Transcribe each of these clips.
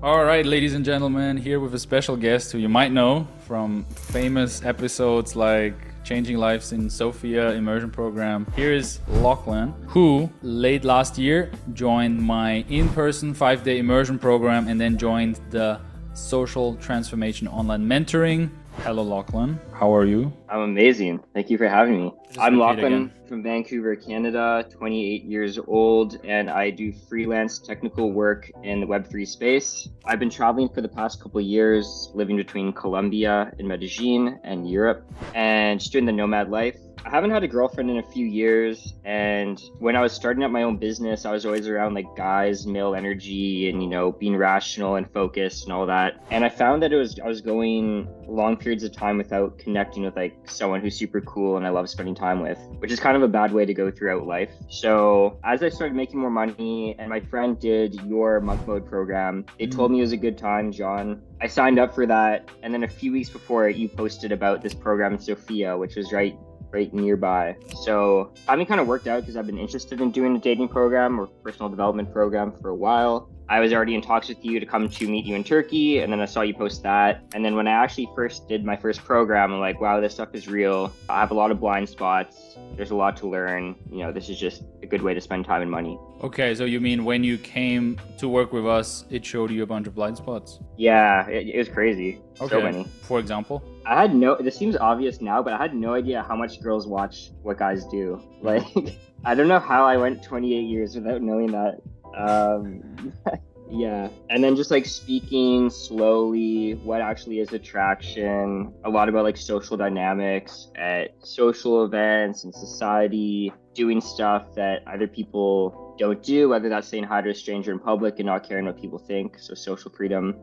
All right, ladies and gentlemen, here with a special guest who you might know from famous episodes like Changing Lives in Sofia immersion program. Here is Lachlan, who late last year joined my in-person 5-day immersion program and then joined the Social Transformation Online Mentoring. Hello, Lachlan. How are you? I'm amazing. Thank you for having me. Just I'm repeat Lachlan again. from Vancouver, Canada, 28 years old, and I do freelance technical work in the Web3 space. I've been traveling for the past couple of years, living between Colombia and Medellin and Europe, and just doing the nomad life. I haven't had a girlfriend in a few years, and when I was starting up my own business, I was always around like guys, male energy, and being rational and focused and all that. And I found that I was going long periods of time without connecting with like someone who's super cool and I love spending time with, which is kind of a bad way to go throughout life. So as I started making more money and my friend did your monk mode program, they told me it was a good time, John. I signed up for that, and then a few weeks before it, you posted about this program in Sofia, which was right nearby. So timing kind of worked out because I've been interested in doing a dating program or personal development program for a while. I was already in talks with you to come to meet you in Turkey, and then I saw you post that. And then when I actually first did my first program, I'm like, wow, this stuff is real. I have a lot of blind spots. There's a lot to learn. This is just a good way to spend time and money. Okay, so you mean when you came to work with us, it showed you a bunch of blind spots? Yeah, it was crazy. Okay. So many. For example? This seems obvious now, but I had no idea how much girls watch what guys do. Like, I don't know how I went 28 years without knowing that. Yeah. And then just like speaking slowly, what actually is attraction, a lot about like social dynamics at social events and society, doing stuff that other people don't do, whether that's saying hi to a stranger in public and not caring what people think. So social freedom.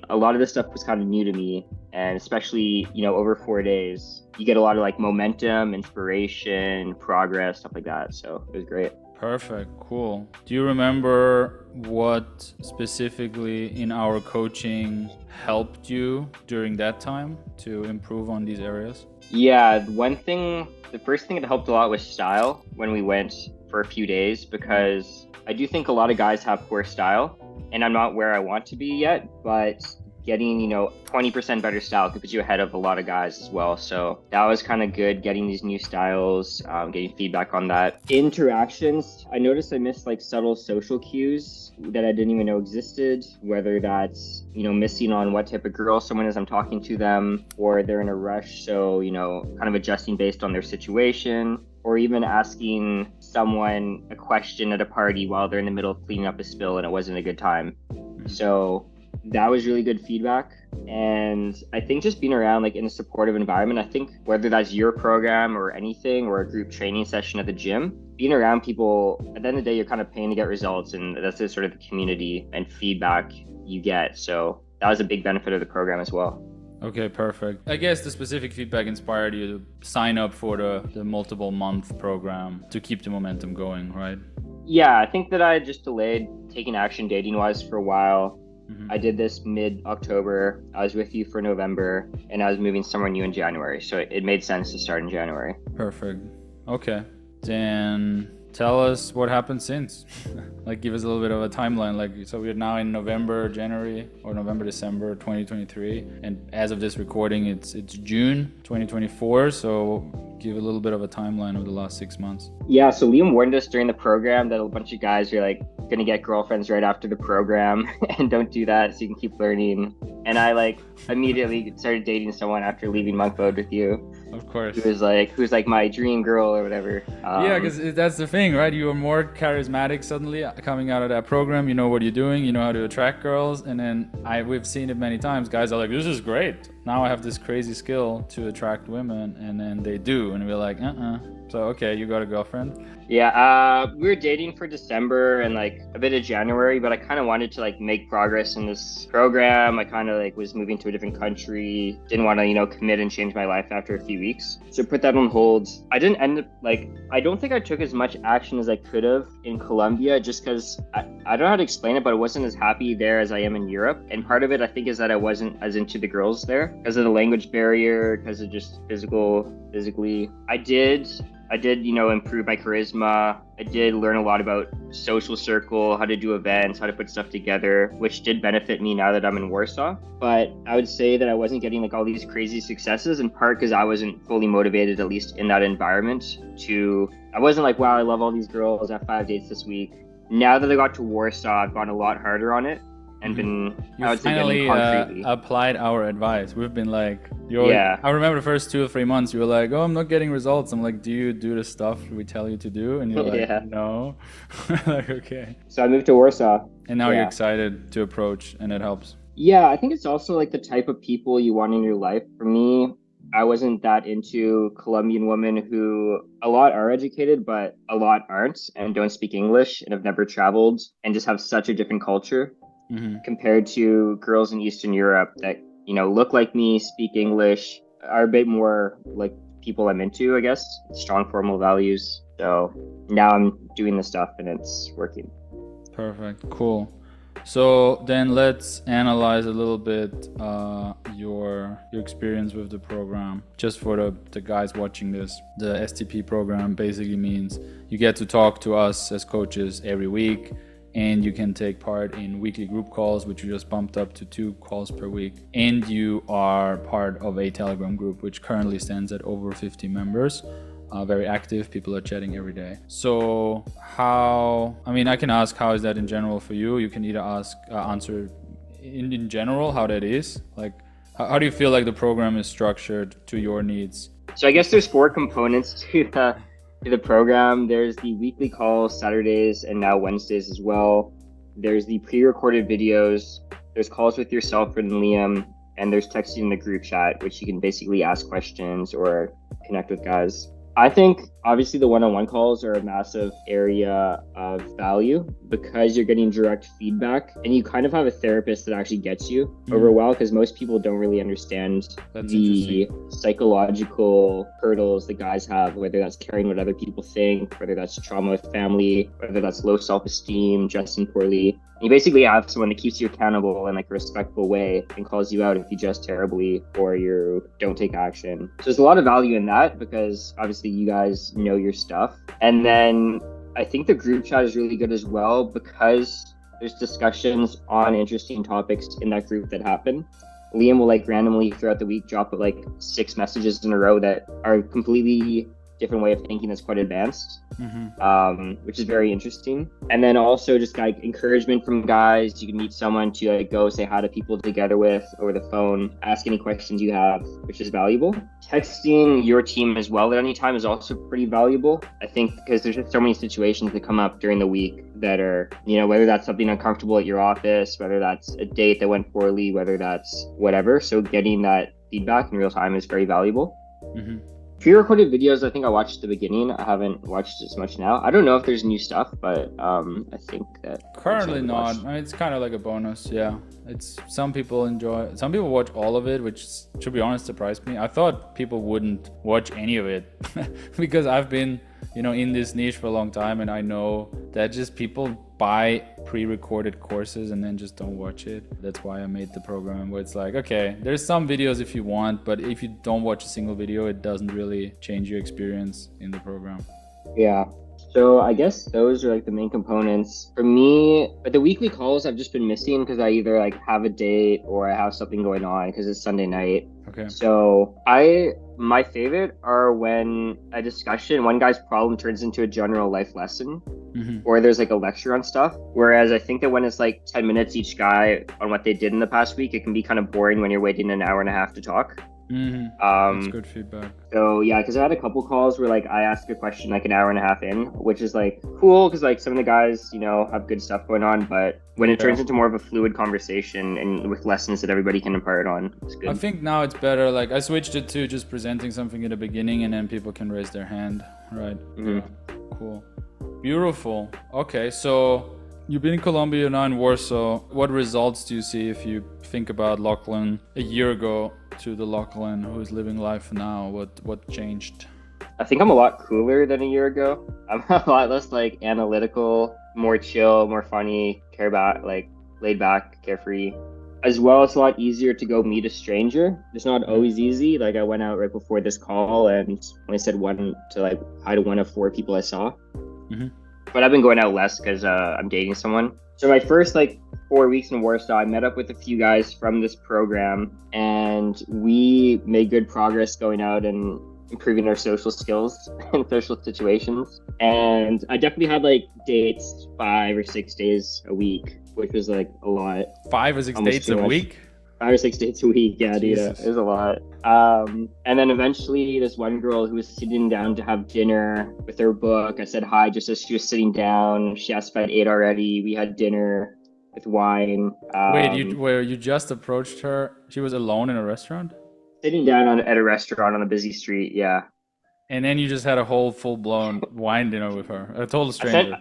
A lot of this stuff was kind of new to me. And especially, over 4 days, you get a lot of like momentum, inspiration, progress, stuff like that. So it was great. Perfect. Cool. Do you remember what specifically in our coaching helped you during that time to improve on these areas? Yeah, the first thing that helped a lot was style when we went for a few days, because I do think a lot of guys have poor style, and I'm not where I want to be yet, but getting 20% better style could put you ahead of a lot of guys as well. So that was kind of good, getting these new styles, getting feedback on that. Interactions, I noticed I missed like subtle social cues that I didn't even know existed, whether that's missing on what type of girl someone is, I'm talking to them, or they're in a rush, so kind of adjusting based on their situation, or even asking someone a question at a party while they're in the middle of cleaning up a spill and it wasn't a good time. So that was really good feedback. And I think just being around like in a supportive environment, I think whether that's your program or anything, or a group training session at the gym, being around people, at the end of the day, you're kind of paying to get results, and that's the sort of the community and feedback you get. So that was a big benefit of the program as well. Okay, perfect. I guess the specific feedback inspired you to sign up for the multiple month program to keep the momentum going, right? Yeah, I think that I just delayed taking action dating wise for a while. I did this mid-October. I was with you for November, and I was moving somewhere new in January. So it made sense to start in January. Perfect. Okay. Then tell us what happened since. Like, give us a little bit of a timeline. Like, so we're now in November, January, or November, December 2023. And as of this recording, it's June 2024. So give a little bit of a timeline of the last 6 months. Yeah, so Liam warned us during the program that a bunch of guys are like gonna get girlfriends right after the program and don't do that so you can keep learning. And I like immediately started dating someone after leaving monk mode with you. Of course. Who's like my dream girl or whatever. Yeah, because that's the thing, right? You are more charismatic suddenly coming out of that program. You know what you're doing. You know how to attract girls. And then we've seen it many times. Guys are like, this is great. Now I have this crazy skill to attract women. And then they do. And we're like, So, okay, you got a girlfriend? Yeah, we were dating for December and like a bit of January, but I kind of wanted to like make progress in this program. I kind of like was moving to a different country, didn't want to, commit and change my life after a few weeks. So put that on hold. I didn't end up I don't think I took as much action as I could have in Colombia, just because I don't know how to explain it, but I wasn't as happy there as I am in Europe. And part of it, I think, is that I wasn't as into the girls there because of the language barrier, because of just physically. I did I did, improve my charisma. I did learn a lot about social circle, how to do events, how to put stuff together, which did benefit me now that I'm in Warsaw. But I would say that I wasn't getting like all these crazy successes, in part because I wasn't fully motivated, at least in that environment. I wasn't like, wow, I love all these girls. I have 5 dates this week. Now that I got to Warsaw, I've gone a lot harder on it and You I would say, finally getting concretely. applied our advice. We've been like, Yeah. I remember the first 2 or 3 months, you were like, oh, I'm not getting results. I'm like, do you do the stuff we tell you to do? And you're like, Yeah. no. Like, okay. So I moved to Warsaw. And now you're Yeah. excited to approach, and it helps. Yeah, I think it's also like the type of people you want in your life. For me, I wasn't that into Colombian women who a lot are educated, but a lot aren't and don't speak English and have never traveled and just have such a different culture compared to girls in Eastern Europe that, look like me, speak English, are a bit more like people I'm into, I guess, strong formal values. So now I'm doing the stuff and it's working. Perfect. Cool. So then let's analyze a little bit your experience with the program. Just for the guys watching this, the STP program basically means you get to talk to us as coaches every week, and you can take part in weekly group calls, which we just bumped up to 2 calls per week. And you are part of a Telegram group, which currently stands at over 50 members. Very active. People are chatting every day. So I can ask how is that in general for you? You can either answer in general how that is. Like, how do you feel like the program is structured to your needs? So I guess there's 4 components to the program. There's the weekly calls, Saturdays, and now Wednesdays as well. There's the pre-recorded videos. There's calls with yourself and Liam, and there's texting in the group chat, which you can basically ask questions or connect with guys. I think obviously the one-on-one calls are a massive area of value because you're getting direct feedback and you kind of have a therapist that actually gets you over well, because most people don't really understand the psychological hurdles that guys have, whether that's caring what other people think, whether that's trauma with family, whether that's low self-esteem, dressing poorly. You basically have someone that keeps you accountable in like a respectful way and calls you out if you dress terribly or you don't take action. So there's a lot of value in that because obviously you guys know your stuff. And then I think the group chat is really good as well because there's discussions on interesting topics in that group that happen. Liam will like randomly throughout the week drop like 6 messages in a row that are completely different way of thinking that's quite advanced, which is very interesting. And then also just like encouragement from guys. You can meet someone to like go say hi to people together with over the phone, ask any questions you have, which is valuable. Texting your team as well at any time is also pretty valuable, I think, because there's just so many situations that come up during the week that are, whether that's something uncomfortable at your office, whether that's a date that went poorly, whether that's whatever. So getting that feedback in real time is very valuable. Pre-recorded videos, I think I watched at the beginning. I haven't watched as much now. I don't know if there's new stuff, but I think that currently not. I mean, it's kind of like a bonus. Yeah, it's some people watch all of it, which to be honest surprised me. I thought people wouldn't watch any of it because I've been in this niche for a long time, and I know that just people buy pre-recorded courses and then just don't watch it. That's why I made the program where it's like, okay, there's some videos if you want, but if you don't watch a single video, it doesn't really change your experience in the program. Yeah. So I guess those are like the main components. For me, the weekly calls I've just been missing because I either like have a date or I have something going on because it's Sunday night. Okay. So my favorite are when a discussion, one guy's problem turns into a general life lesson, or there's like a lecture on stuff. Whereas I think that when it's like 10 minutes each guy on what they did in the past week, it can be kind of boring when you're waiting an hour and a half to talk. That's good feedback. So yeah, because I had a couple calls where like I asked a question like an hour and a half in, which is like cool because like some of the guys have good stuff going on, but when it turns into more of a fluid conversation and with lessons that everybody can impart on, it's good. I think now it's better. Like I switched it to just presenting something in the beginning and then people can raise their hand, right? Yeah. Cool, beautiful. Okay, so you've been in Colombia, now in Warsaw. What results do you see if you think about Lachlan a year ago to the Lachlan who is living life now? What changed? I think I'm a lot cooler than a year ago. I'm a lot less like analytical, more chill, more funny, laid back, carefree. As well, it's a lot easier to go meet a stranger. It's not always easy. Like I went out right before this call and only said one to like hi to one of 4 people I saw. Hmm. But I've been going out less because I'm dating someone. So my first like 4 weeks in Warsaw, I met up with a few guys from this program, and we made good progress going out and improving our social skills and social situations. And I definitely had like dates 5 or 6 days a week, which was like a lot. 5 or 6 Almost dates too a much. week? 5 or 6 dates a week, yeah, dude, Jesus. it was a lot. And then eventually this one girl who was sitting down to have dinner with her book, I said hi just as she was sitting down. She asked if I'd ate already. We had dinner with wine. Wait, you just approached her? She was alone in a restaurant? Sitting down at a restaurant on a busy street, yeah. And then you just had a whole full-blown wine dinner with her, a total I stranger.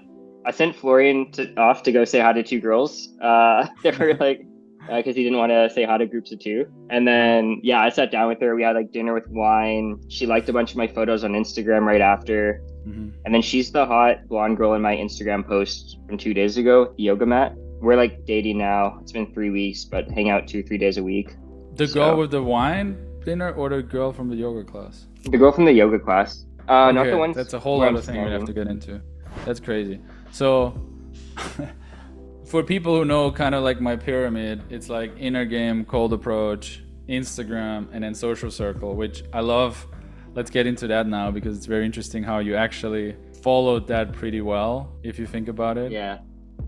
sent Florian off to go say hi to 2 girls. They were like, because he didn't want to say hi to groups of 2. And then, yeah, I sat down with her. We had like dinner with wine. She liked a bunch of my photos on Instagram right after. Mm-hmm. And then she's the hot blonde girl in my Instagram post from 2 days ago, the yoga mat. We're like dating now. It's been 3 weeks, but hang out 2-3 days a week. The girl with the wine dinner or the girl from the yoga class? The girl from the yoga class. Not Okay, the one. that's a whole other thing we have to get into. That's crazy. So, for people who know kind of like my pyramid, it's like inner game, cold approach, Instagram, and then social circle, which I love. Let's get into that now because it's very interesting how you actually followed that pretty well, if you think about it. Yeah.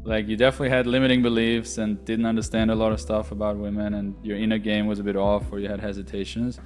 Like you definitely had limiting beliefs and didn't understand a lot of stuff about women, and your inner game was a bit off or you had hesitations.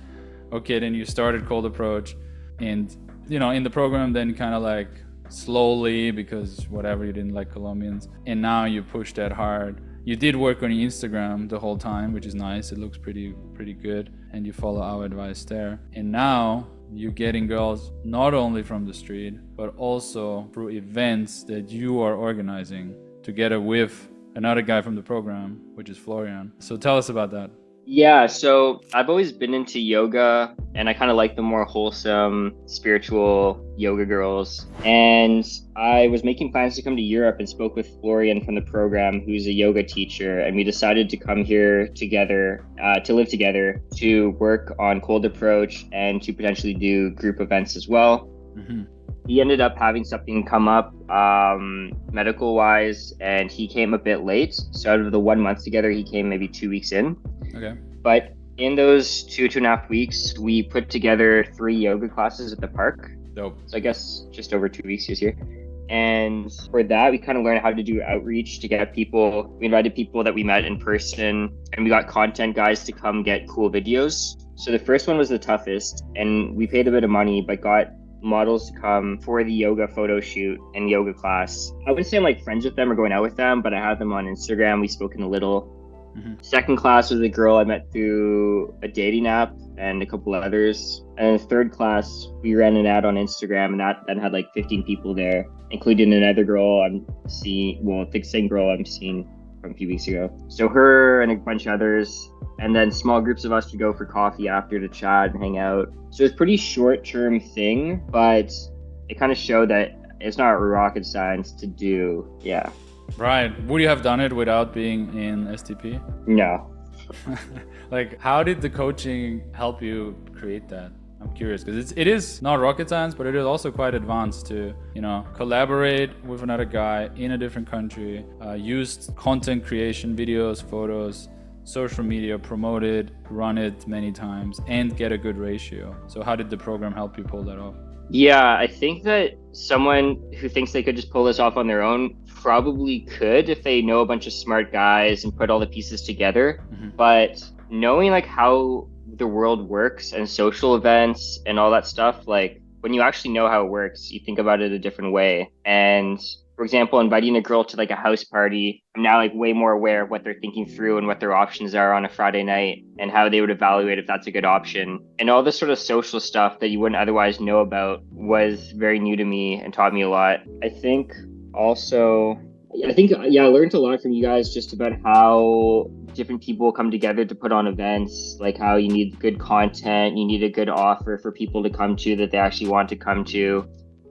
Okay, then you started cold approach, and in the program then kind of like slowly, because whatever, you didn't like Colombians, and now you push that hard. You did work on your Instagram the whole time, which is nice. It looks pretty good, and you follow our advice there. And now you're getting girls not only from the street but also through events that you are organizing together with another guy from the program, which is Florian. So tell us about that. Yeah, so I've always been into yoga, and I kind of like the more wholesome, spiritual yoga girls. And I was making plans to come to Europe and spoke with Florian from the program, who's a yoga teacher. And we decided to come here together, to live together, to work on cold approach and to potentially do group events as well. Mm-hmm. He ended up having something come up medical wise, and he came a bit late. So out of the 1 month together, he came maybe 2 weeks in. Okay. But in those 2.5 weeks, we put together 3 yoga classes at the park. Dope. So I guess just over 2 weeks he was here. And for that, we kind of learned how to do outreach to get people. We invited people that we met in person, and we got content guys to come get cool videos. So the first one was the toughest, and we paid a bit of money, but got models to come for the yoga photo shoot and yoga class. I wouldn't say I'm like friends with them or going out with them, but I have them on Instagram. We've spoken a little. Mm-hmm. Second class was a girl I met through a dating app and a couple others. And the third class, we ran an ad on Instagram, and that had like 15 people there, including another girl the same girl I'm seeing from a few weeks ago. So her and a bunch of others, and then small groups of us to go for coffee after to chat and hang out. So it's a pretty short-term thing, but it kind of showed that it's not rocket science to do. Yeah. Right. Would you have done it without being in STP? No. Like, how did the coaching help you create that? I'm curious because it is not rocket science, but it is also quite advanced to, collaborate with another guy in a different country, use content creation, videos, photos, social media, promote it, run it many times, and get a good ratio. So how did the program help you pull that off? Yeah, I think that someone who thinks they could just pull this off on their own probably could if they know a bunch of smart guys and put all the pieces together. Mm-hmm. But knowing like how the world works and social events and all that stuff, like when you actually know how it works, you think about it a different way. And for example, inviting a girl to like a house party, I'm now like way more aware of what they're thinking through and what their options are on a Friday night and how they would evaluate if that's a good option. And all this sort of social stuff that you wouldn't otherwise know about was very new to me and taught me a lot. I think I learned a lot from you guys just about how different people come together to put on events, like how you need good content, you need a good offer for people to come to that they actually want to come to,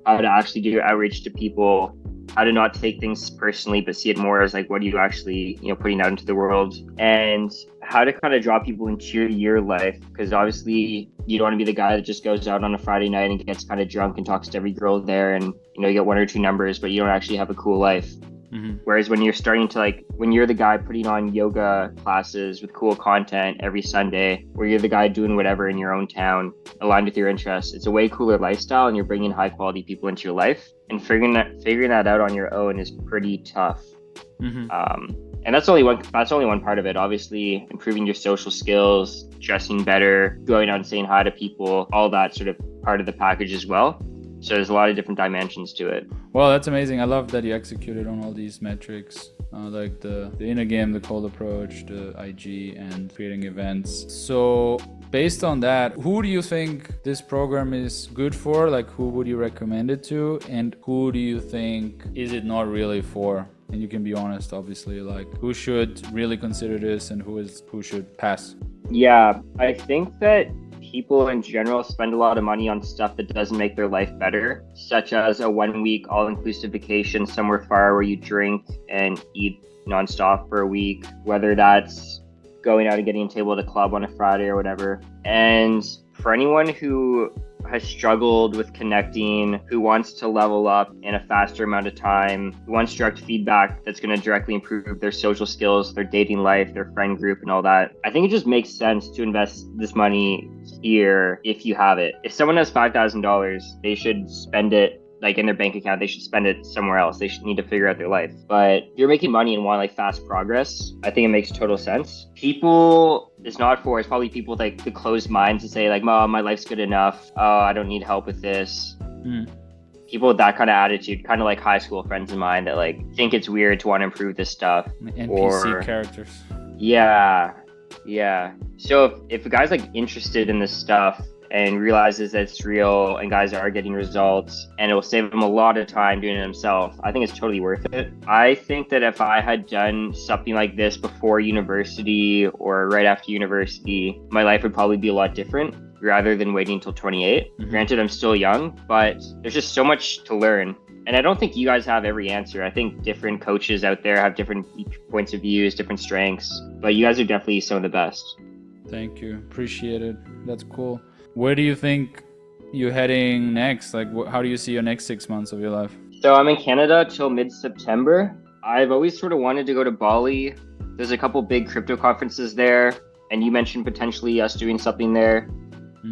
how to actually do outreach to people, how to not take things personally, but see it more as like, what are you actually, putting out into the world, and how to kind of draw people into your life. Because obviously you don't want to be the guy that just goes out on a Friday night and gets kind of drunk and talks to every girl there, and, you get one or two numbers, but you don't actually have a cool life. Whereas when you're starting to when you're the guy putting on yoga classes with cool content every Sunday, or you're the guy doing whatever in your own town aligned with your interests, it's a way cooler lifestyle, and you're bringing high quality people into your life. And figuring that out on your own is pretty tough. And that's only one part of it. Obviously, improving your social skills, dressing better, going out and saying hi to people, all that sort of part of the package as well. So there's a lot of different dimensions to it. Well, that's amazing. I love that you executed on all these metrics, like the inner game, the cold approach, the IG, and creating events. So based on that, who do you think this program is good for? Like, who would you recommend it to? And who do you think is it not really for? And you can be honest, obviously, like who should really consider this and who should pass? Yeah, I think that people in general spend a lot of money on stuff that doesn't make their life better, such as a 1 week all-inclusive vacation somewhere far where you drink and eat nonstop for a week, whether that's going out and getting a table at a club on a Friday or whatever. And for anyone who has struggled with connecting, who wants to level up in a faster amount of time, who wants direct feedback that's going to directly improve their social skills, their dating life, their friend group, and all that, I think it just makes sense to invest this money here if you have it. If someone has $5,000, they should spend it in their bank account. They should spend it somewhere else. They should need to figure out their life. But if you're making money and want fast progress, I think it makes total sense. People it's not for, it's probably people with the closed minds to say Mom, my life's good enough. Oh, I don't need help with this. People with that kind of attitude, kind of like high school friends of mine that think it's weird to want to improve this stuff. NPC characters. Yeah. So if a guy's interested in this stuff and realizes that it's real and guys are getting results and it will save him a lot of time doing it himself, I think it's totally worth it. I think that if I had done something like this before university or right after university, my life would probably be a lot different rather than waiting until 28. Granted, I'm still young, but there's just so much to learn. And I don't think you guys have every answer. I think different coaches out there have different points of views, different strengths, but you guys are definitely some of the best. Thank you. Appreciate it. That's cool. Where do you think you're heading next? How do you see your next 6 months of your life? So I'm in Canada till mid-September. I've always sort of wanted to go to Bali. There's a couple big crypto conferences there, and you mentioned potentially us doing something there.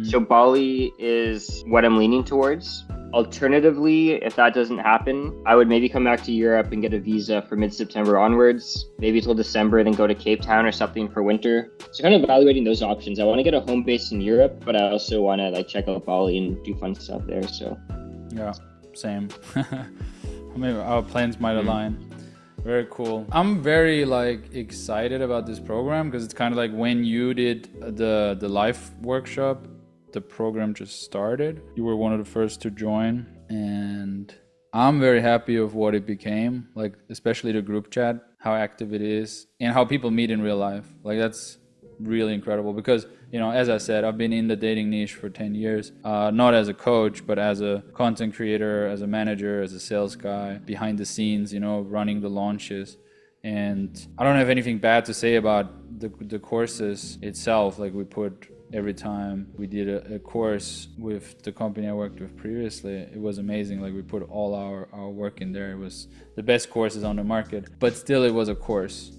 So Bali is what I'm leaning towards. Alternatively, if that doesn't happen, I would maybe come back to Europe and get a visa for mid-September onwards, maybe till December, then go to Cape Town or something for winter. So kind of evaluating those options. I want to get a home base in Europe, but I also want to check out Bali and do fun stuff there. So yeah, same. Maybe our plans might align. Very cool. I'm very excited about this program because it's kind of when you did the life workshop. The program just started. You were one of the first to join, and I'm very happy of what it became, especially the group chat, how active it is, and how people meet in real life. That's really incredible because, as I said, I've been in the dating niche for 10 years, not as a coach, but as a content creator, as a manager, as a sales guy, behind the scenes, running the launches. And I don't have anything bad to say about the courses itself. We put every time we did a course with the company I worked with previously, it was amazing. We put all our work in there. It was the best courses on the market, but still it was a course,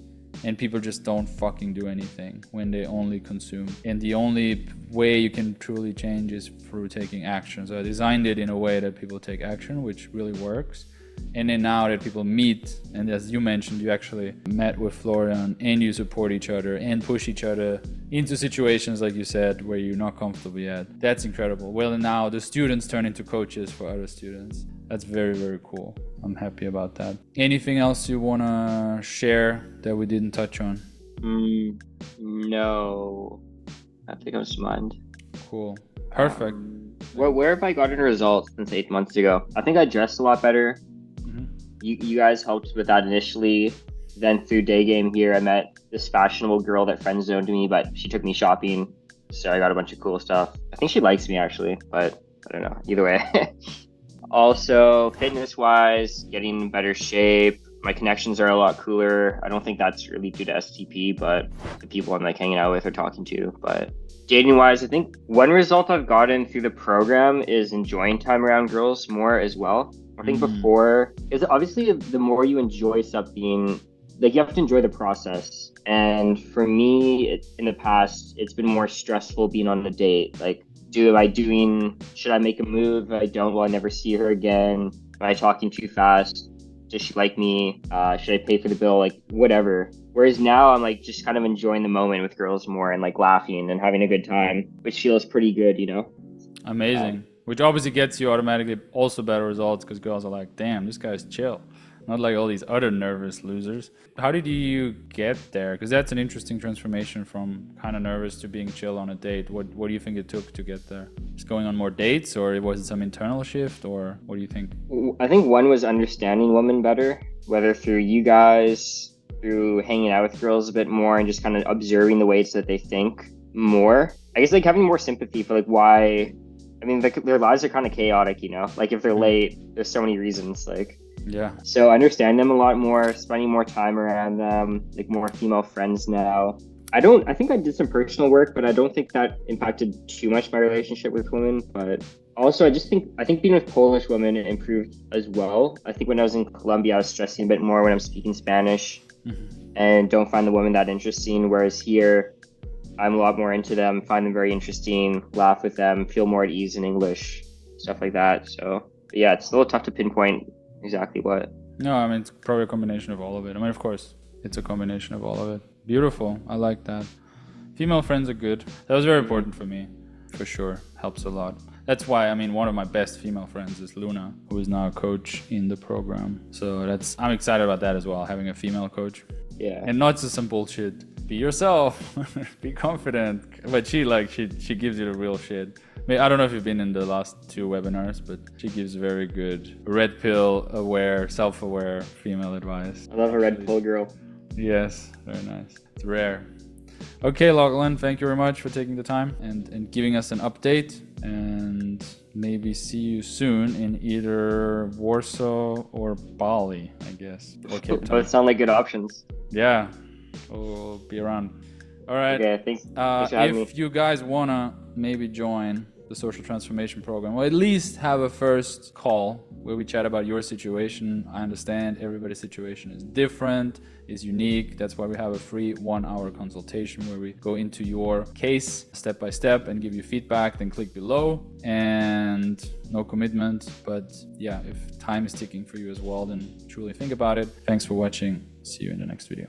and people just don't fucking do anything when they only consume. And the only way you can truly change is through taking action. So I designed it in a way that people take action, which really works. And then now that people meet, and as you mentioned, you actually met with Florian and you support each other and push each other into situations, like you said, where you're not comfortable yet. That's incredible. Well, and now the students turn into coaches for other students. That's very, very cool. I'm happy about that. Anything else you want to share that we didn't touch on? No. I think I was mind. Cool. Perfect. Where have I gotten results since 8 months ago? I think I dressed a lot better. You guys helped with that initially. Then through day game here, I met this fashionable girl that friend zoned me, but she took me shopping. So I got a bunch of cool stuff. I think she likes me actually, but I don't know. Either way. Also, fitness-wise, getting in better shape. My connections are a lot cooler. I don't think that's really due to STP, but the people I'm like hanging out with or talking to. But dating-wise, I think one result I've gotten through the program is enjoying time around girls more as well. I think before, is obviously the more you enjoy something, like you have to enjoy the process. And for me, in the past, it's been more stressful being on a date. Like, should I make a move? If I don't, will I never see her again? Am I talking too fast? Does she like me? Should I pay for the bill? Like, whatever. Whereas now I'm like just kind of enjoying the moment with girls more and like laughing and having a good time, which feels pretty good, you know? Amazing. Which obviously gets you automatically also better results because girls are like, damn, this guy's chill. Not like all these other nervous losers. How did you get there? Because that's an interesting transformation from kind of nervous to being chill on a date. What do you think it took to get there? Just going on more dates, or was it some internal shift, or what do you think? I think one was understanding women better, whether through you guys, through hanging out with girls a bit more and just kind of observing the ways that they think more. I guess like having more sympathy for like why, I mean, like their lives are kind of chaotic, you know? Like if they're late, there's so many reasons, like. Yeah. So understand them a lot more, spending more time around them, like more female friends now. I think I did some personal work, but I don't think that impacted too much my relationship with women. But also I think being with Polish women improved as well. I think when I was in Colombia, I was stressing a bit more when I'm speaking Spanish and don't find the women that interesting. Whereas here, I'm a lot more into them, find them very interesting, laugh with them, feel more at ease in English, stuff like that. So yeah, it's a little tough to pinpoint exactly what. No, I mean, it's probably a combination of all of it. I mean, of course, it's a combination of all of it. Beautiful. I like that. Female friends are good. That was very important for me, for sure. Helps a lot. That's why, I mean, one of my best female friends is Luna, who is now a coach in the program. So I'm excited about that as well, having a female coach. Yeah. And not just some bullshit. Be yourself. Be confident. But she gives you the real shit. I mean, I don't know if you've been in the last 2 webinars, but she gives very good red pill aware, self-aware female advice. I love a red pill girl. Yes, very nice. It's rare. Okay, Lachlan, thank you very much for taking the time and giving us an update. And maybe see you soon in either Warsaw or Bali, I guess. Or Cape Town. Both sound like good options. Yeah, we'll be around. All right. Okay, thanks for having me. If you guys wanna maybe join the social transformation program, or at least have a first call where we chat about your situation. I understand everybody's situation is different, is unique. That's why we have a free 1-hour consultation where we go into your case step by step and give you feedback. Then click below, and no commitment. But yeah, if time is ticking for you as well, then truly think about it. Thanks for watching. See you in the next video.